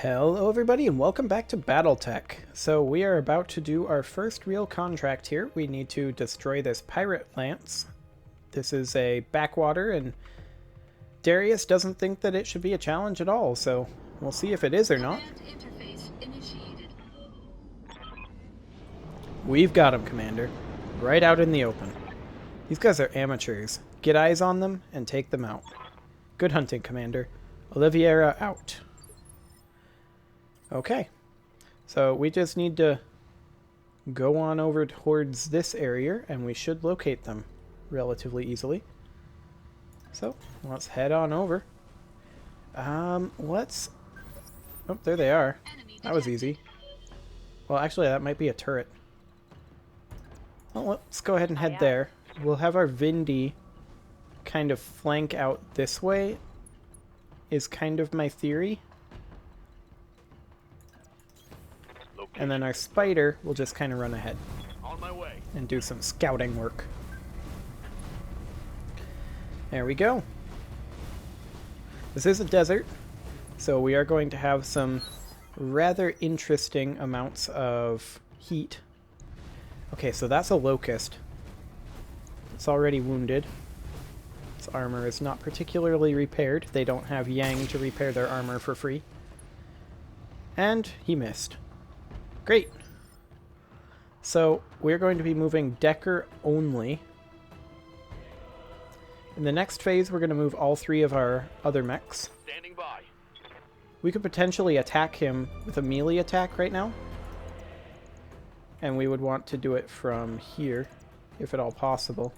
Hello everybody and welcome back to Battletech. So we are about to do our first real contract here. We need to destroy this pirate lance. This is a backwater and Darius doesn't think that it should be a challenge at all, so we'll see if it is or not. We've got him, Commander. Right out in the open. These guys are amateurs. Get eyes on them and take them out. Good hunting, Commander. Oliveira out. Okay, so we just need to go on over towards this area and we should locate them relatively easily. So let's head on over. Oh, there they are. That was easy. Well, actually that might be a turret. Well, let's go ahead and head there. We'll have our Vindy kind of flank out this way, is kind of my theory. And then our spider will just kind of run ahead and do some scouting work. There we go. This is a desert, so we are going to have some rather interesting amounts of heat. Okay, so that's a locust. It's already wounded. Its armor is not particularly repaired. They don't have Yang to repair their armor for free. And he missed. Great. So we're going to be moving Decker only. In the next phase, we're going to move all three of our other mechs. Standing by. We could potentially attack him with a melee attack right now. And we would want to do it from here, if at all possible,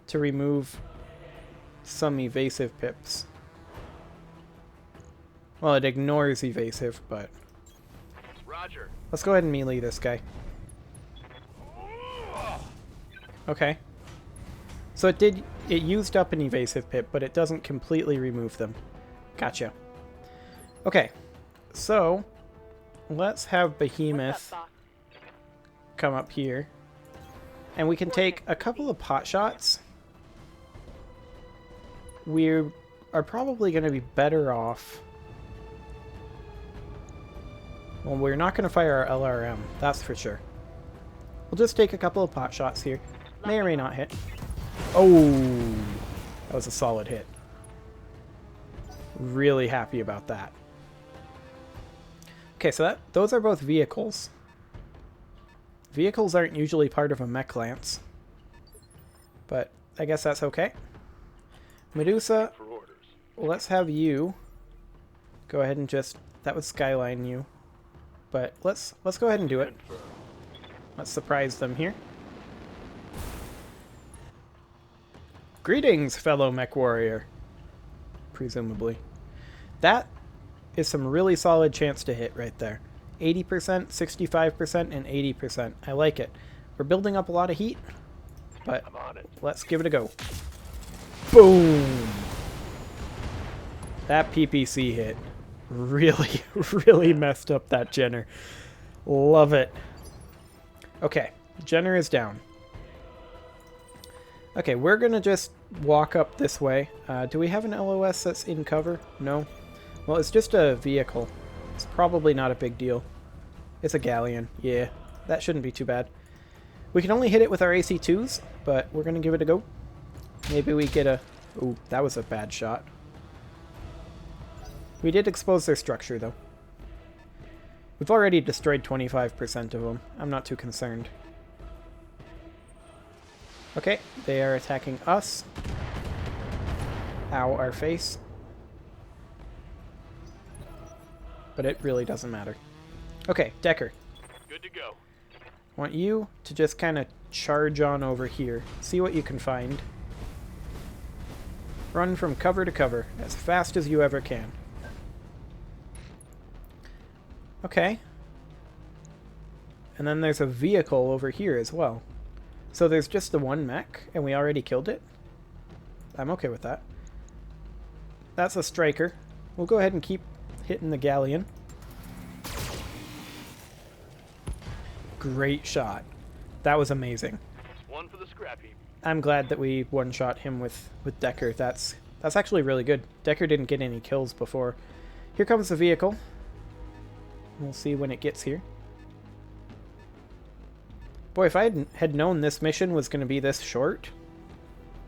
to remove some evasive pips. Well, it ignores evasive, but... Roger. Let's go ahead and melee this guy. Okay. So it used up an evasive pip, but it doesn't completely remove them. Gotcha. Okay. So, let's have Behemoth come up here. And we can take a couple of pot shots. We are probably going to be better off... Well, we're not going to fire our LRM, that's for sure. We'll just take a couple of pot shots here. May or may not hit. Oh, that was a solid hit. Really happy about that. Okay, so those are both vehicles. Vehicles aren't usually part of a mech lance, but I guess that's okay. Medusa, let's have you go ahead and just... That was Skyline you. But let's go ahead and do it. Let's surprise them here. Greetings, fellow mech warrior. Presumably. That is some really solid chance to hit right there. 80%, 65%, and 80%. I like it. We're building up a lot of heat, but let's give it a go. Boom! That PPC hit. Really messed up that Jenner. Love it. Okay, Jenner is down. Okay, we're gonna just walk up this way. Do we have an LOS that's in cover? No? Well, it's just a vehicle. It's probably not a big deal. It's a galleon. Yeah, that shouldn't be too bad. We can only hit it with our AC-2s, but we're gonna give it a go. Maybe we get a... Ooh, that was a bad shot. We did expose their structure, though. We've already destroyed 25% of them. I'm not too concerned. Okay, they are attacking us. Ow, our face. But it really doesn't matter. Okay, Decker. Good to go. I want you to just kind of charge on over here. See what you can find. Run from cover to cover as fast as you ever can. Okay. And then there's a vehicle over here as well. So there's just the one mech, and we already killed it? I'm okay with that. That's a striker. We'll go ahead and keep hitting the galleon. Great shot. That was amazing. One for the scrap heap. I'm glad that we one-shot him with Decker. That's That's actually really good. Decker didn't get any kills before. Here comes the vehicle. We'll see when it gets here. Boy, if I had known this mission was going to be this short...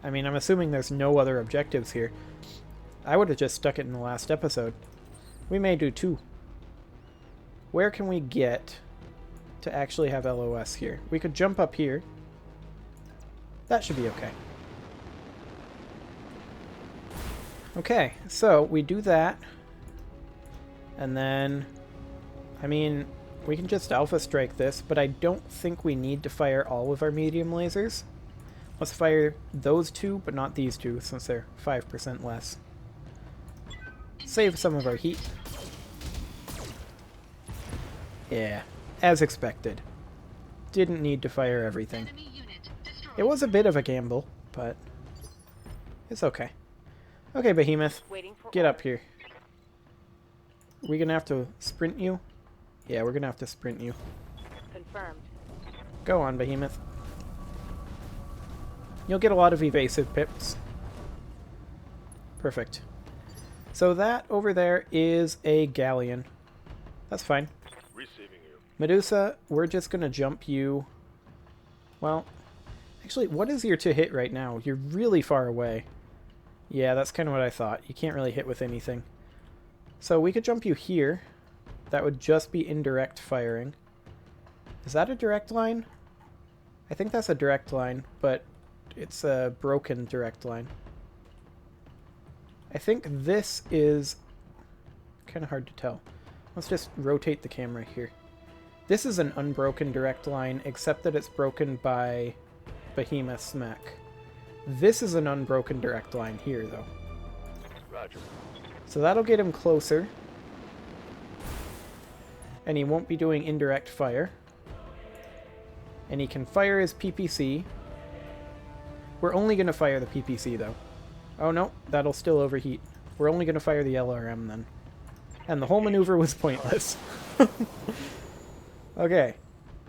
I mean, I'm assuming there's no other objectives here. I would have just stuck it in the last episode. We may do 2. Where can we get to actually have LOS here? We could jump up here. That should be okay. Okay, so we do that. And then... I mean, we can just alpha strike this, but I don't think we need to fire all of our medium lasers. Let's fire those 2, but not these 2, since they're 5% less. Save some of our heat. Yeah, as expected. Didn't need to fire everything. It was a bit of a gamble, but it's okay. Okay, Behemoth, get up here. We gonna have to sprint you? Yeah, we're gonna have to sprint you. Confirmed. Go on, Behemoth. You'll get a lot of evasive pips. Perfect. So that over there is a galleon. That's fine. Receiving you. Medusa, we're just gonna jump you. Well, actually, what is your to hit right now? You're really far away. Yeah, that's kind of what I thought. You can't really hit with anything. So we could jump you here. That would just be indirect firing. Is that a direct line? I think that's a direct line, but it's a broken direct line. I think this is kind of hard to tell. Let's just rotate the camera here. This is an unbroken direct line, except that it's broken by Behemoth's mech. This is an unbroken direct line here, though. Roger. So that'll get him closer. And he won't be doing indirect fire. And he can fire his PPC. We're only going to fire the PPC, though. Oh, no. That'll still overheat. We're only going to fire the LRM, then. And the whole maneuver was pointless. Okay.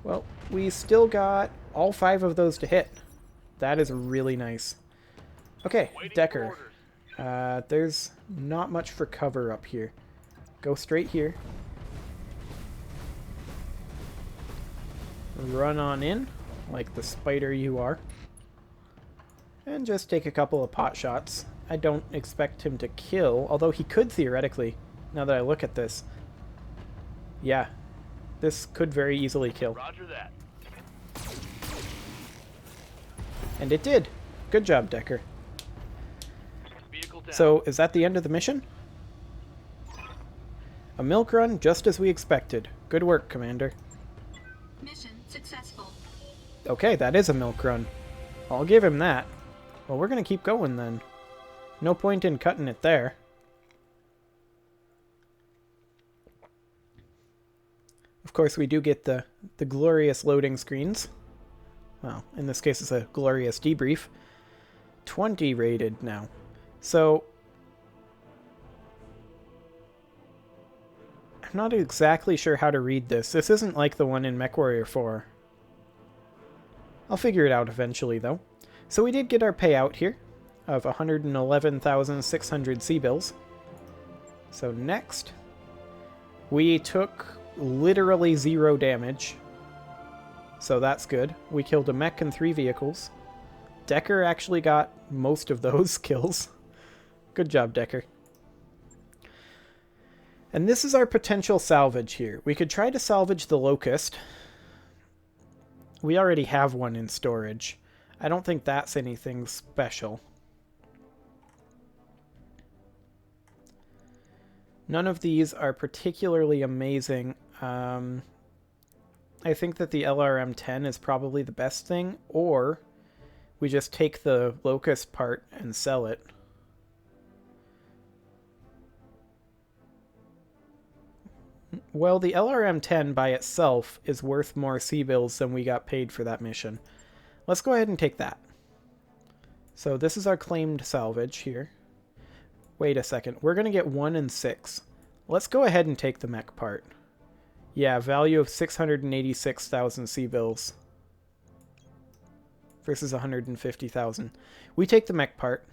Well, we still got all 5 of those to hit. That is really nice. Okay, Decker. There's not much for cover up here. Go straight here. Run on in, like the spider you are. And just take a couple of pot shots. I don't expect him to kill, although he could theoretically, now that I look at this. Yeah, this could very easily kill. Roger that. And it did. Good job, Decker. Vehicle down. So, is that the end of the mission? A milk run, just as we expected. Good work, Commander. Mission successful. Okay, that is a milk run. I'll give him that. Well, we're going to keep going then. No point in cutting it there. Of course, we do get the glorious loading screens. Well, in this case, it's a glorious debrief. 20 rated now. So, I'm not exactly sure how to read this. This isn't like the one in MechWarrior 4. I'll figure it out eventually, though. So we did get our payout here of 111,600 C-bills. So next, we took literally 0 damage. So that's good. We killed a mech and 3 vehicles. Decker actually got most of those kills. Good job, Decker. And this is our potential salvage here. We could try to salvage the Locust. We already have one in storage. I don't think that's anything special. None of these are particularly amazing. I think that the LRM-10 is probably the best thing, or we just take the Locust part and sell it. Well, the LRM-10 by itself is worth more C-bills than we got paid for that mission. Let's go ahead and take that. So this is our claimed salvage here. Wait a second. We're going to get 1 and 6. Let's go ahead and take the mech part. Yeah, value of 686,000 C-bills versus 150,000. We take the mech part.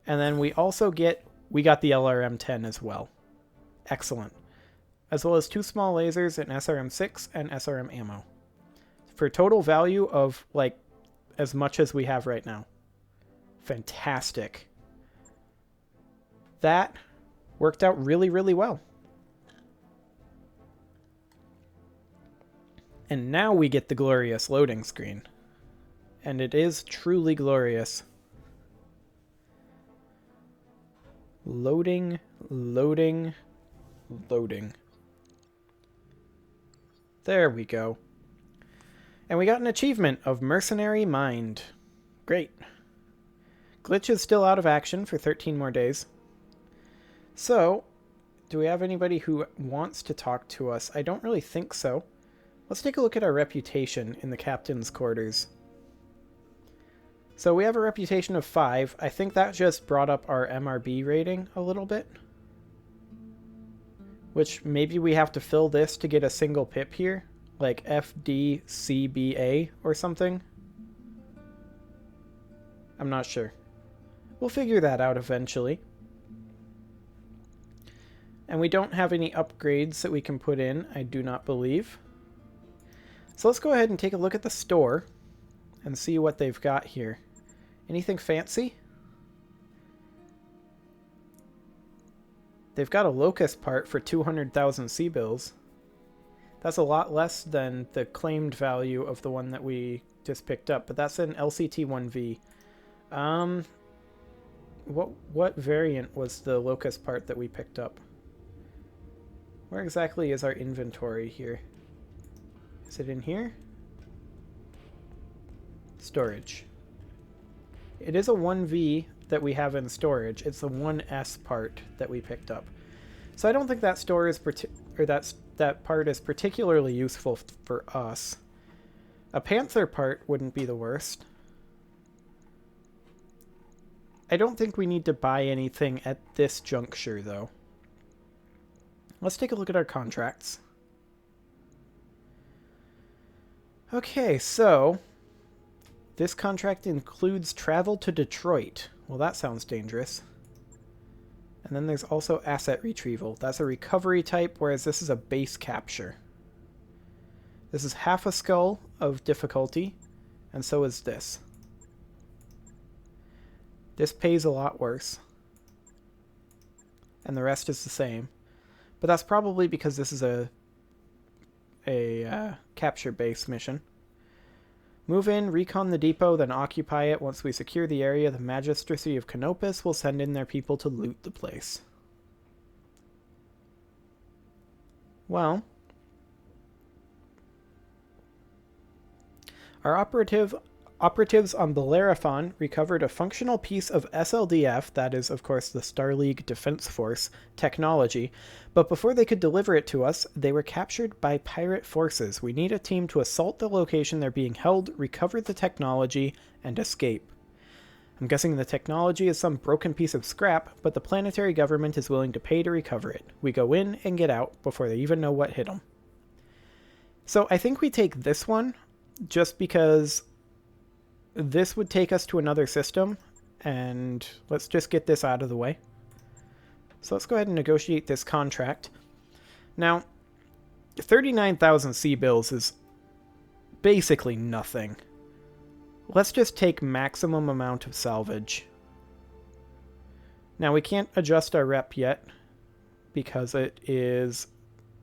And then we also we got the LRM-10 as well. Excellent. As well as 2 small lasers, an SRM-6, and SRM ammo. For a total value of, like, as much as we have right now. Fantastic. That worked out really, really well. And now we get the glorious loading screen. And it is truly glorious. Loading, loading, loading. There we go. And we got an achievement of Mercenary Mind. Great. Glitch is still out of action for 13 more days. So, do we have anybody who wants to talk to us? I don't really think so. Let's take a look at our reputation in the captain's quarters. So we have a reputation of 5. I think that just brought up our MRB rating a little bit. Which maybe we have to fill this to get a single pip here. Like FDCBA or something. I'm not sure. We'll figure that out eventually. And we don't have any upgrades that we can put in, I do not believe. So let's go ahead and take a look at the store and see what they've got here. Anything fancy? They've got a locust part for 200,000 C-bills. That's a lot less than the claimed value of the one that we just picked up, but that's an LCT-1V. What variant was the locust part that we picked up? Where exactly is our inventory here? Is it in here? Storage. It is a 1V that we have in storage. It's the 1S part that we picked up. So I don't think that that part is particularly useful for us. A Panther part wouldn't be the worst. I don't think we need to buy anything at this juncture, though. Let's take a look at our contracts. Okay, so this contract includes travel to Detroit. Well, that sounds dangerous. And then there's also asset retrieval. That's a recovery type, whereas this is a base capture. This is half a skull of difficulty, and so is this. This pays a lot worse. And the rest is the same. But that's probably because this is a capture base mission. Move in, recon the depot, then occupy it. Once we secure the area, the Magistracy of Canopus will send in their people to loot the place. Well, our operatives on Bellerophon recovered a functional piece of SLDF, that is, of course, the Star League Defense Force, technology, but before they could deliver it to us, they were captured by pirate forces. We need a team to assault the location they're being held, recover the technology, and escape. I'm guessing the technology is some broken piece of scrap, but the planetary government is willing to pay to recover it. We go in and get out before they even know what hit them. So I think we take this one, just because this would take us to another system, and let's just get this out of the way. So let's go ahead and negotiate this contract. Now, 39,000 C-bills is basically nothing. Let's just take maximum amount of salvage. Now, we can't adjust our rep yet, because it is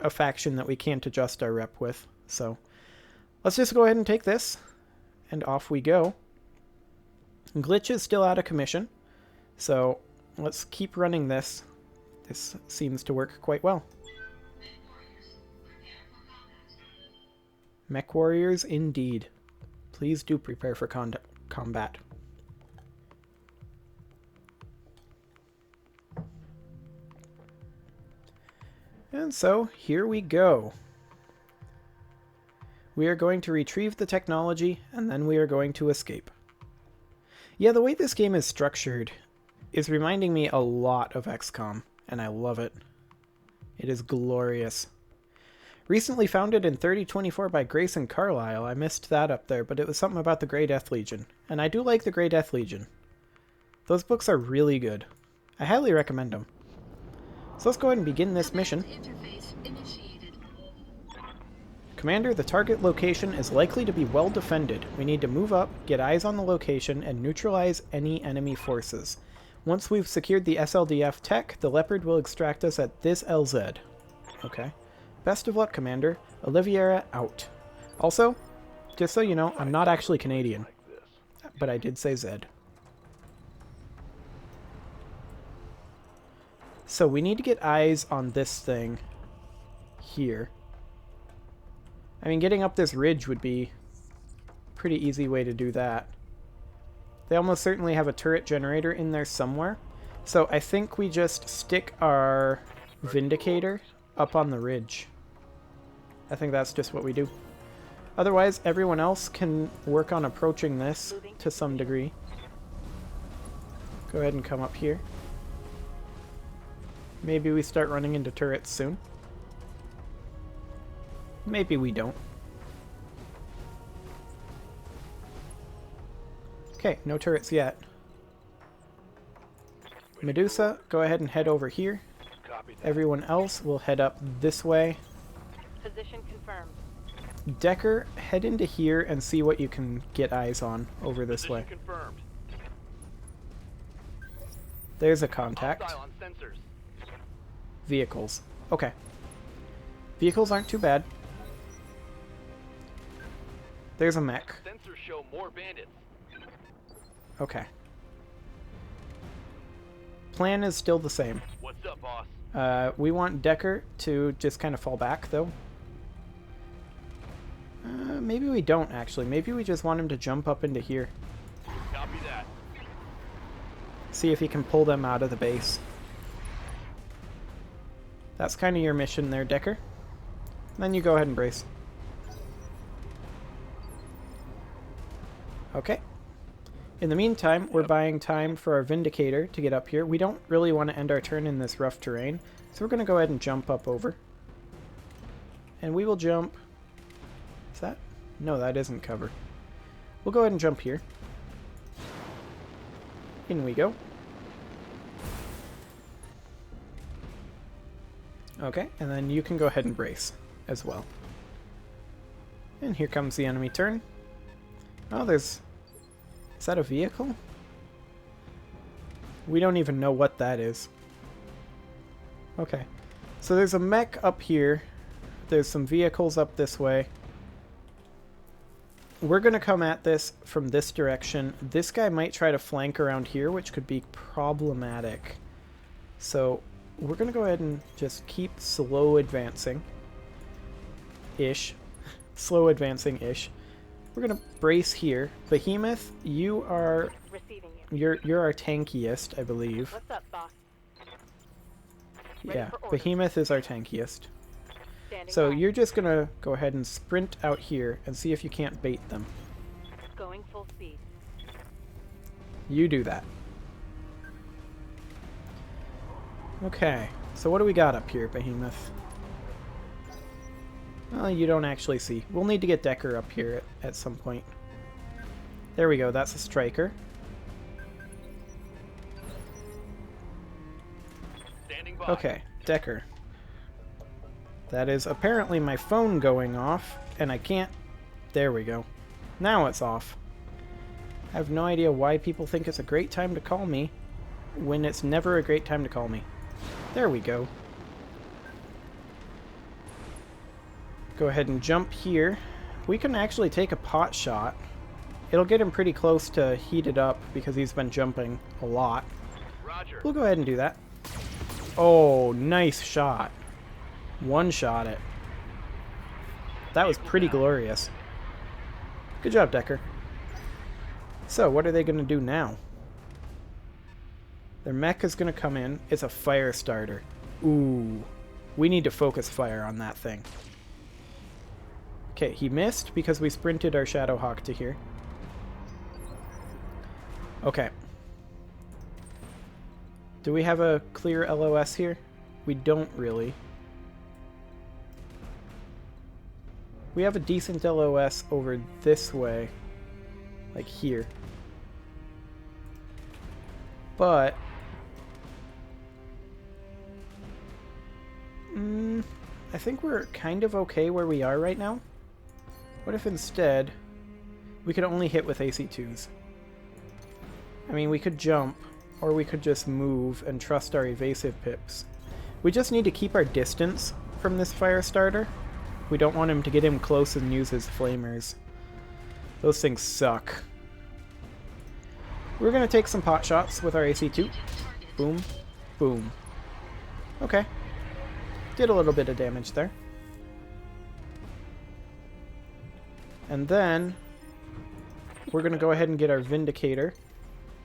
a faction that we can't adjust our rep with. So let's just go ahead and take this, and off we go. Glitch is still out of commission, so let's keep running this. This seems to work quite well. Mech warriors, indeed. Please do prepare for combat. And so, here we go. We are going to retrieve the technology, and then we are going to escape. Yeah, the way this game is structured is reminding me a lot of XCOM, and I love it. It is glorious. Recently founded in 3024 by Grayson Carlisle. I missed that up there, but it was something about the Grey Death Legion. And I do like the Grey Death Legion. Those books are really good. I highly recommend them. So let's go ahead and begin this mission. Interface initiated. Commander, the target location is likely to be well defended. We need to move up, get eyes on the location, and neutralize any enemy forces. Once we've secured the SLDF tech, the Leopard will extract us at this LZ. Okay. Best of luck, Commander. Oliviera out. Also, just so you know, I'm not actually Canadian. But I did say Zed. So we need to get eyes on this thing here. I mean, getting up this ridge would be a pretty easy way to do that. They almost certainly have a turret generator in there somewhere. So I think we just stick our Vindicator up on the ridge. I think that's just what we do. Otherwise, everyone else can work on approaching this to some degree. Go ahead and come up here. Maybe we start running into turrets soon. Maybe we don't. Okay, no turrets yet. Medusa, go ahead and head over here. Everyone else will head up this way. Position confirmed. Decker, head into here and see what you can get eyes on over this way. Confirmed. There's a contact. Hostile on sensors. Vehicles. Okay. Vehicles aren't too bad. There's a mech. Sensors show more bandits. Okay. Plan is still the same. What's up, boss? We want Decker to just kind of fall back, though. Maybe we don't, actually. Maybe we just want him to jump up into here. Copy that. See if he can pull them out of the base. That's kind of your mission there, Decker. Then you go ahead and brace. Okay. In the meantime, we're buying time for our Vindicator to get up here. We don't really want to end our turn in this rough terrain, so we're going to go ahead and jump up over. And we will jump... Is that? No, that isn't cover. We'll go ahead and jump here. In we go. Okay, and then you can go ahead and brace as well. And here comes the enemy turn. Oh, there's... Is that a vehicle? We don't even know what that is. Okay. So there's a mech up here. There's some vehicles up this way. We're going to come at this from this direction. This guy might try to flank around here, which could be problematic. So we're going to go ahead and just keep slow advancing. Ish. Slow advancing-ish. We're going to brace here. Behemoth, you are... Receiving you. You're our tankiest, I believe. What's up, boss? Ready Yeah, for orders. Behemoth is our tankiest. Standing So by. you're just going to go ahead and sprint out here and see if you can't bait them. Going full speed. You do that. Okay, so what do we got up here, Behemoth? Well, you don't actually see. We'll need to get Decker up here at some point. There we go, that's a striker. Standing by. Okay, Decker. That is apparently my phone going off, and I can't... There we go. Now it's off. I have no idea why people think it's a great time to call me when it's never a great time to call me. There we go. Go ahead and jump here. We can actually take a pot shot. It'll get him pretty close to heat it up because he's been jumping a lot. Roger. We'll go ahead and do that. Oh, nice shot. One shot it. That was pretty glorious. Good job, Decker. So, what are they going to do now? Their mech is going to come in. It's a fire starter. Ooh. We need to focus fire on that thing. Okay, he missed because we sprinted our Shadowhawk to here. Okay. Do we have a clear LOS here? We don't really. We have a decent LOS over this way. Like here. But I think we're kind of okay where we are right now. What if instead we could only hit with AC2s? I mean, we could jump, or we could just move and trust our evasive pips. We just need to keep our distance from this fire starter. We don't want him to get him close and use his flamers. Those things suck. We're going to take some pot shots with our AC2. Boom. Boom. Okay. Did a little bit of damage there. And then we're going to go ahead and get our Vindicator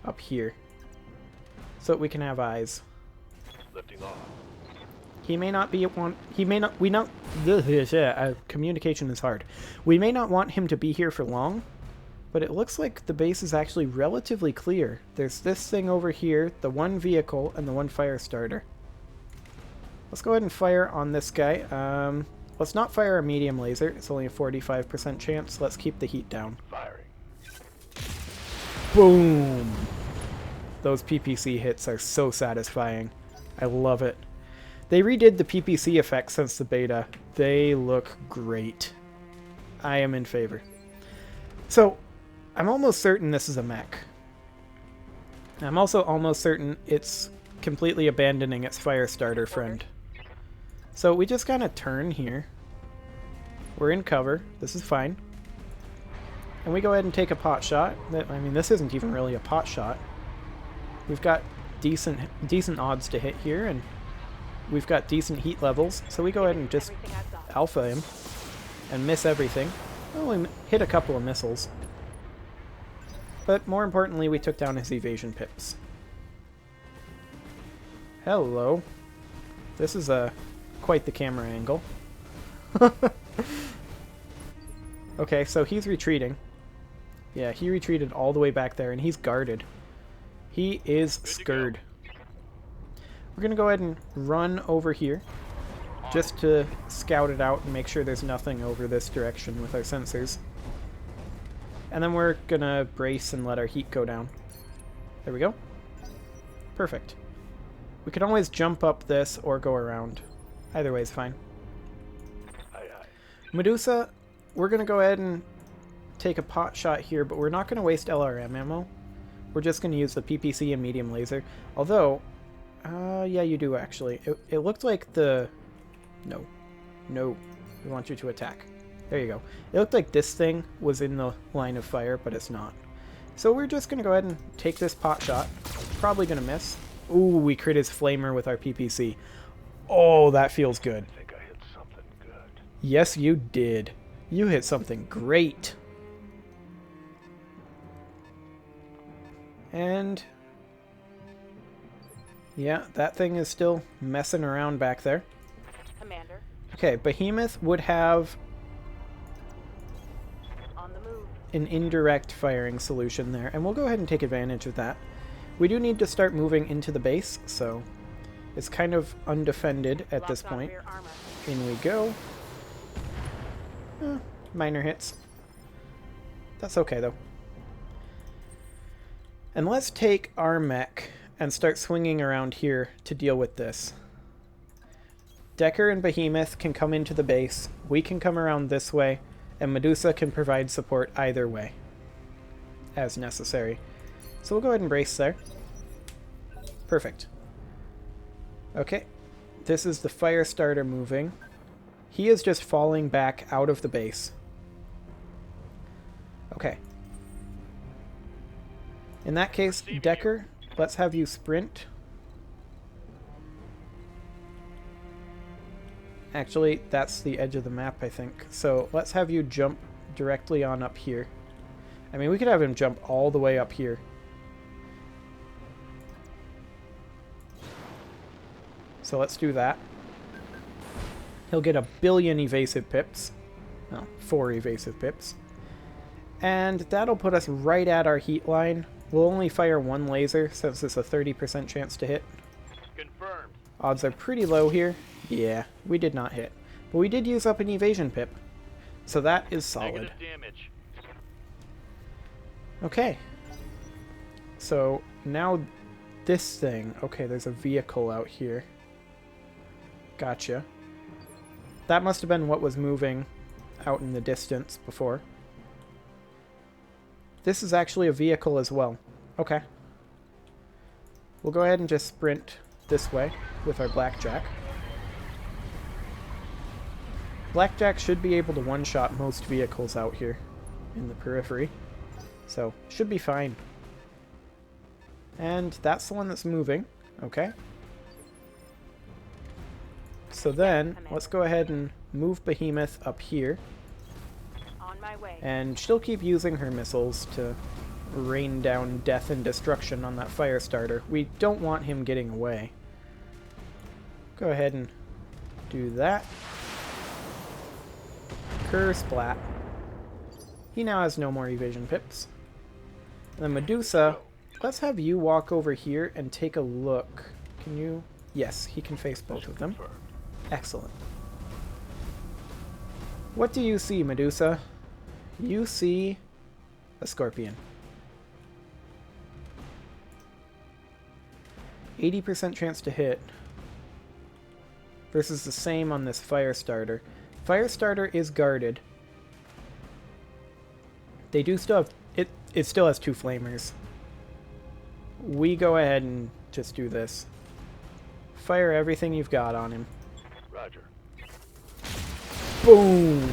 up here so that we can have eyes. Lifting off. He may not be one. He may not. We not. Communication is hard. We may not want him to be here for long, but it looks like the base is actually relatively clear. There's this thing over here, the one vehicle, and the one fire starter. Let's go ahead and fire on this guy. Let's not fire a medium laser. It's only a 45% chance. Let's keep the heat down. Firing. Boom! Those PPC hits are so satisfying. I love it. They redid the PPC effects since the beta. They look great. I am in favor. So, I'm almost certain this is a mech. I'm also almost certain it's completely abandoning its fire starter friend. So we just kind of turn here. We're in cover. This is fine. And we go ahead and take a pot shot. I mean, this isn't even really a pot shot. We've got decent odds to hit here, and we've got decent heat levels. So we go ahead and just alpha him and miss everything. Well, we hit a couple of missiles. But more importantly, we took down his evasion pips. Hello. This is quite the camera angle. Okay, so he's retreating. Yeah, he retreated all the way back there, and he's guarded. He is scared. We're going to go ahead and run over here just to scout it out and make sure there's nothing over this direction with our sensors. And then we're going to brace and let our heat go down. There we go. Perfect. We can always jump up this or go around. Either way is fine. Aye, aye. Medusa, we're going to go ahead and take a pot shot here, but we're not going to waste LRM ammo. We're just going to use the PPC and medium laser. Although, yeah, you do actually. It looked like the... No. No. We want you to attack. There you go. It looked like this thing was in the line of fire, but it's not. So we're just going to go ahead and take this pot shot. Probably going to miss. Ooh, we crit his flamer with our PPC. Oh, that feels good. I think I hit something good. Yes, you did. You hit something great. And yeah, that thing is still messing around back there. Commander. Okay, Behemoth would have On the move. an indirect firing solution there, and we'll go ahead and take advantage of that. We do need to start moving into the base, so it's kind of undefended at this Locked on point. rear armor. In we go. Minor hits. That's okay, though. And let's take our mech and start swinging around here to deal with this. Decker and Behemoth can come into the base. We can come around this way, and Medusa can provide support either way, as necessary. So we'll go ahead and brace there. Perfect. Okay. This is the fire starter moving. He is just falling back out of the base. Okay. In that case, Decker, let's have you sprint. Actually, that's the edge of the map, I think. So let's have you jump directly on up here. I mean, we could have him jump all the way up here. So let's do that. He'll get 1 billion evasive pips. Well, 4 evasive pips. And that'll put us right at our heat line. We'll only fire 1 laser since it's a 30% chance to hit. Confirmed. Odds are pretty low here. Yeah, we did not hit. But we did use up an evasion pip. So that is solid. Negative damage. Okay. So now this thing. Okay, there's a vehicle out here. Gotcha. That must have been what was moving out in the distance before. This is actually a vehicle as well. Okay. We'll go ahead and just sprint this way with our Blackjack. Blackjack should be able to one-shot most vehicles out here in the periphery. So, should be fine. And that's the one that's moving. Okay. So then, let's go ahead and move Behemoth up here. On my way. And she'll keep using her missiles to rain down death and destruction on that fire starter. We don't want him getting away. Go ahead and do that. Splat. He now has no more evasion pips. And then Medusa, let's have you walk over here and take a look. Can you? Yes, he can face both of them. Excellent. What do you see, Medusa? You see a scorpion. 80% chance to hit versus the same on this fire starter. Fire starter is guarded. They do still have it still has 2 flamers. We go ahead and just do this. Fire everything you've got on him. Roger. Boom!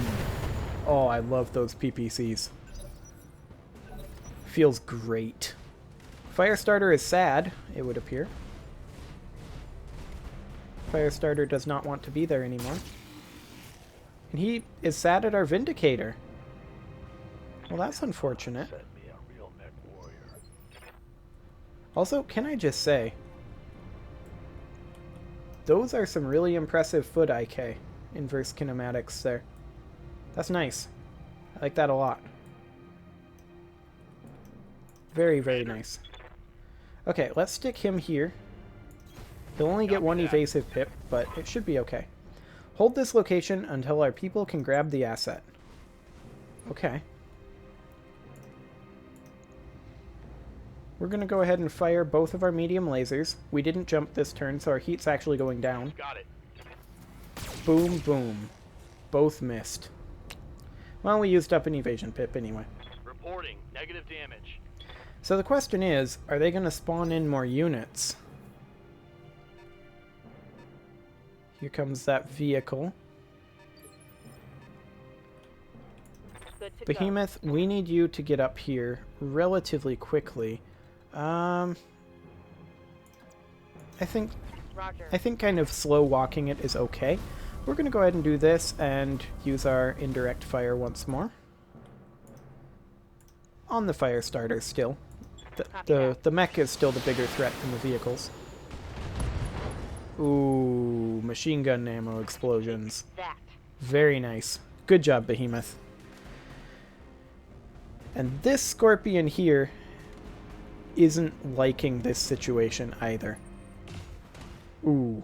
Oh, I love those PPCs. Feels great. Firestarter is sad, it would appear. Firestarter does not want to be there anymore. And he is sad at our Vindicator. Well, that's unfortunate. Send me a real mech warrior. Also, can I just say, those are some really impressive foot IK inverse kinematics there. That's nice. I like that a lot. Very, very nice. Okay, let's stick him here. He'll only get 1 evasive pip, but it should be okay. Hold this location until our people can grab the asset. Okay. We're going to go ahead and fire both of our medium lasers. We didn't jump this turn, so our heat's actually going down. Got it. Boom, boom. Both missed. Well, we used up an evasion pip anyway. Reporting negative damage. So the question is, are they going to spawn in more units? Here comes that vehicle. Good to Behemoth, we need you to get up here relatively quickly. I think go. Roger. I think kind of slow walking it is okay. We're going to go ahead and do this and use our indirect fire once more. On the fire starter still. The mech is still the bigger threat than the vehicles. Ooh, machine gun ammo explosions. That. Very nice. Good job, Behemoth. And this Scorpion here isn't liking this situation either. Ooh.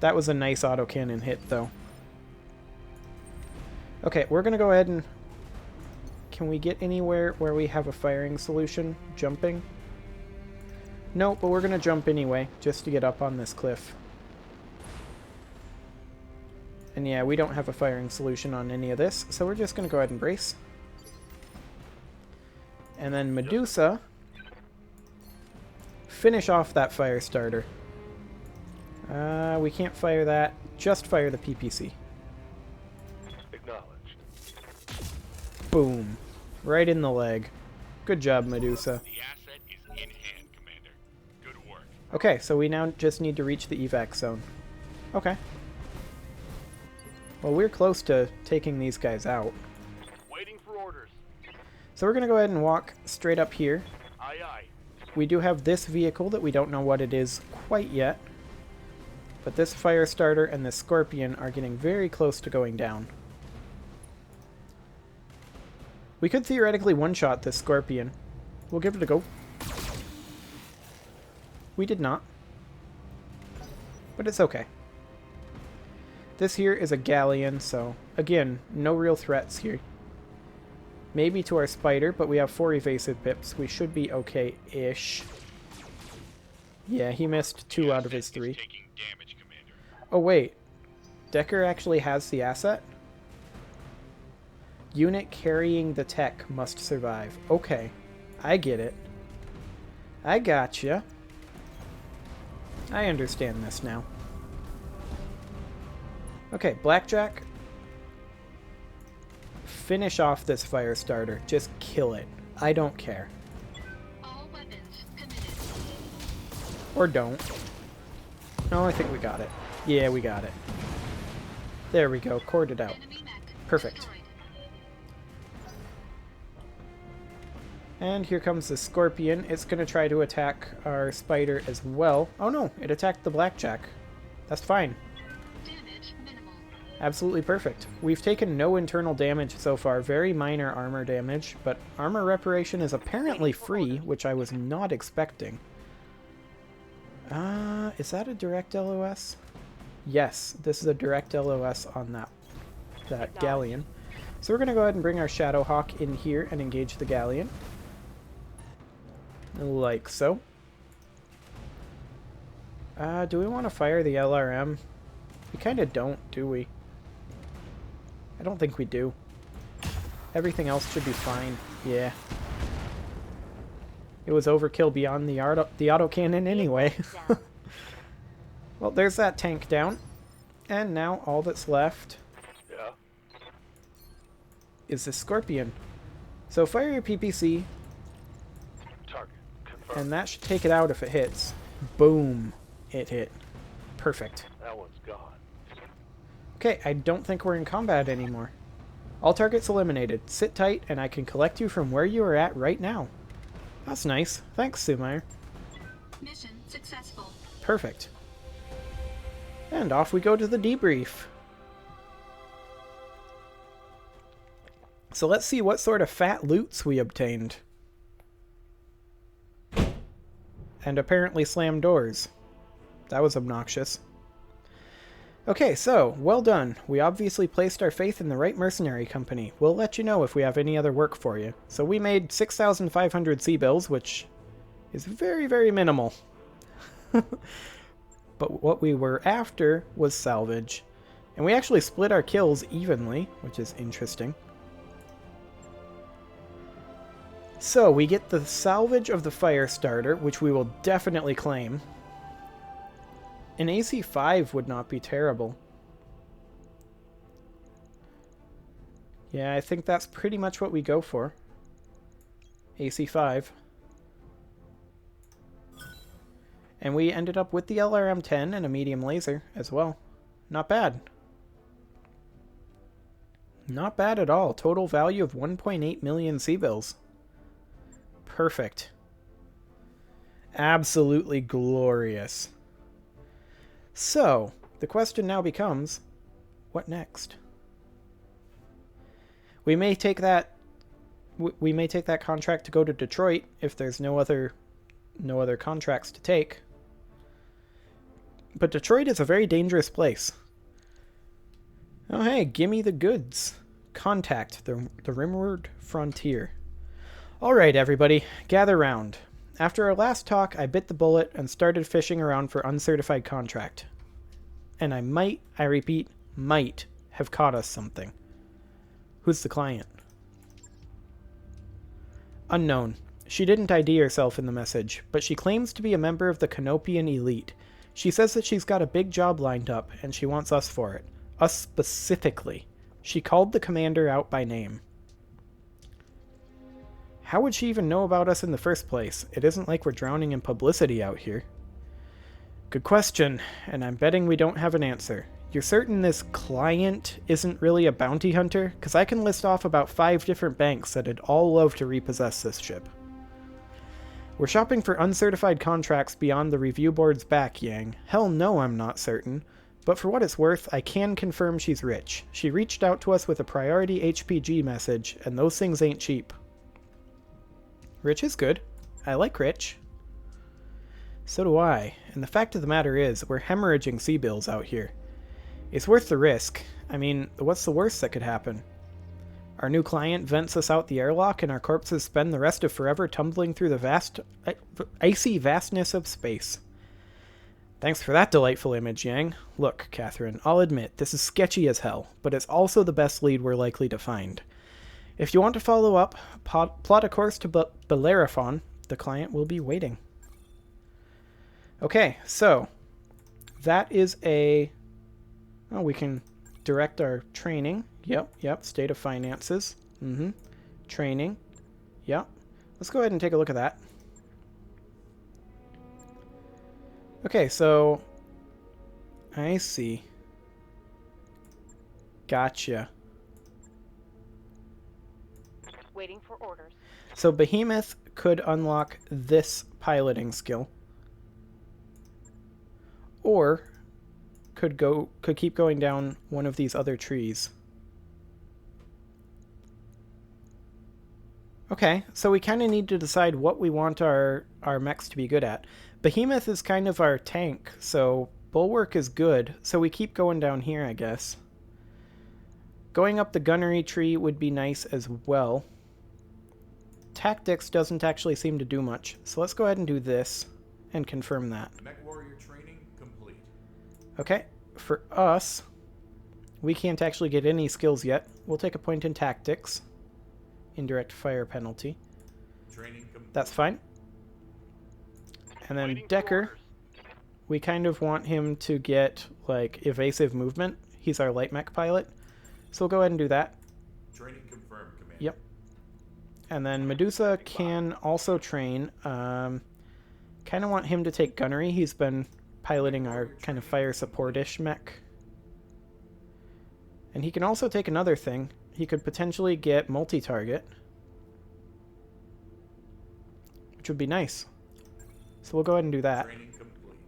That was a nice autocannon hit, though. Okay, we're going to go ahead and... Can we get anywhere where we have a firing solution? Jumping? No, but we're going to jump anyway, just to get up on this cliff. And yeah, we don't have a firing solution on any of this, so we're just going to go ahead and brace. And then Medusa, finish off that fire starter. We can't fire that. Just fire the PPC. Acknowledged. Boom. Right in the leg. Good job, Medusa. The asset is in hand, Commander. Good work. Okay, so we now just need to reach the evac zone. Okay. Well, we're close to taking these guys out. Waiting for orders. So we're going to go ahead and walk straight up here. Aye, aye. We do have this vehicle that we don't know what it is quite yet. But this fire starter and this Scorpion are getting very close to going down. We could theoretically one-shot this Scorpion. We'll give it a go. We did not. But it's okay. This here is a Galleon, so again, no real threats here. Maybe to our Spider, but we have 4 evasive pips. We should be okay-ish. Yeah, he missed 2 out of his Aztec is 3. taking damage, Commander. Oh, wait. Decker actually has the asset? Unit carrying the tech must survive. Okay. I get it. I gotcha. I understand this now. Okay, Blackjack. Finish off this fire starter. Just kill it. I don't care. All weapons committed. Or don't. No, I think we got it. Yeah, we got it. There we go. Corded out. Enemy mech Perfect. destroyed. And here comes the Scorpion. It's going to try to attack our Spider as well. Oh no, it attacked the Blackjack. That's fine. Damage minimal. Absolutely perfect. We've taken no internal damage so far. Very minor armor damage, but armor reparation is apparently free, which I was not expecting. Is that a direct LOS? Yes, this is a direct LOS on that galleon. So we're going to go ahead and bring our Shadowhawk in here and engage the galleon. Like so. Do we want to fire the LRM? We kind of don't, do we? I don't think we do. Everything else should be fine. Yeah. It was overkill beyond the autocannon anyway. Well, there's that tank down. And now all that's left Yeah. is the Scorpion. So fire your PPC, Target confirmed. and that should take it out if it hits. Boom. It hit. Perfect. That one's gone. Okay, I don't think we're in combat anymore. All targets eliminated. Sit tight, and I can collect you from where you are at right now. That's nice. Thanks, Sumair. Mission successful. Perfect. And off we go to the debrief. So let's see what sort of fat loots we obtained. And apparently slam doors. That was obnoxious. Okay, so, well done. We obviously placed our faith in the right mercenary company. We'll let you know if we have any other work for you. So we made 6,500 sea bills, which is very, very minimal. But what we were after was salvage. And we actually split our kills evenly, which is interesting. So we get the salvage of the fire starter, which we will definitely claim. An AC5 would not be terrible. Yeah, I think that's pretty much what we go for. AC5. And we ended up with the LRM-10 and a medium laser as well. Not bad. Not bad at all. Total value of 1.8 million sea bills. Perfect. Absolutely glorious. So, the question now becomes, what next? We may take that contract to go to Detroit if there's no other contracts to take. But Detroit is a very dangerous place. Oh hey, gimme the goods. Contact the Rimward Frontier. Alright everybody, gather round. After our last talk, I bit the bullet and started fishing around for uncertified contract. And I repeat, might have caught us something. Who's the client? Unknown. She didn't ID herself in the message, but she claims to be a member of the Canopian elite. She says that she's got a big job lined up, and she wants us for it. Us specifically. She called the commander out by name. How would she even know about us in the first place? It isn't like we're drowning in publicity out here. Good question, and I'm betting we don't have an answer. You're certain this client isn't really a bounty hunter? Because I can list off about 5 different banks that'd all love to repossess this ship. We're shopping for uncertified contracts beyond the review board's back, Yang. Hell no, I'm not certain. But for what it's worth, I can confirm she's rich. She reached out to us with a priority HPG message, and those things ain't cheap. Rich is good. I like rich. So do I. And the fact of the matter is, we're hemorrhaging sea bills out here. It's worth the risk. I mean, what's the worst that could happen? Our new client vents us out the airlock and our corpses spend the rest of forever tumbling through the icy vastness of space. Thanks for that delightful image, Yang. Look, Catherine, I'll admit, this is sketchy as hell, but it's also the best lead we're likely to find. If you want to follow up, plot a course to Bellerophon. The client will be waiting. Okay, so that is a... Oh, we can direct our training. Yep, state of finances. Training. Yep. Let's go ahead and take a look at that. Okay, so I see. Gotcha. Waiting for orders. So Behemoth could unlock this piloting skill. Or could keep going down one of these other trees. Okay, so we kind of need to decide what we want our mechs to be good at. Behemoth is kind of our tank, so Bulwark is good, so we keep going down here, I guess. Going up the gunnery tree would be nice as well. Tactics doesn't actually seem to do much, so let's go ahead and do this and confirm that. Mech warrior training complete. Okay, for us, we can't actually get any skills yet. We'll take a point in tactics. Indirect fire penalty. Training complete. That's fine. And then Decker, we kind of want him to get, like, evasive movement. He's our light mech pilot. So we'll go ahead and do that. Training confirmed, Commander. Yep. And then Medusa can also train. Kind of want him to take gunnery. He's been piloting our kind of fire support-ish mech. And he can also take another thing. He could potentially get multi-target, which would be nice. So we'll go ahead and do that. Training complete.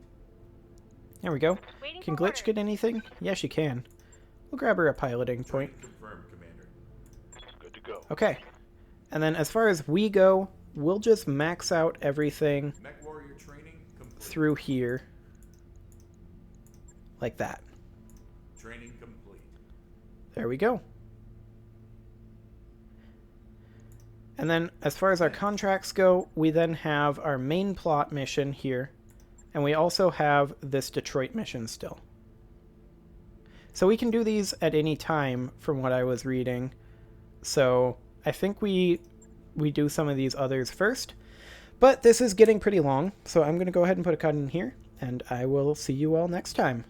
There we go. Waiting Can for Glitch orders. get anything? Yeah, she can. We'll grab her a piloting point. Training confirmed, Commander. Good to go. Okay. And then as far as we go, we'll just max out everything Mech warrior training complete. through here. Like that. Training complete. There we go. And then as far as our contracts go, we then have our main plot mission here. And we also have this Detroit mission still. So we can do these at any time from what I was reading. So I think we do some of these others first. But this is getting pretty long, so I'm going to go ahead and put a cut in here. And I will see you all next time.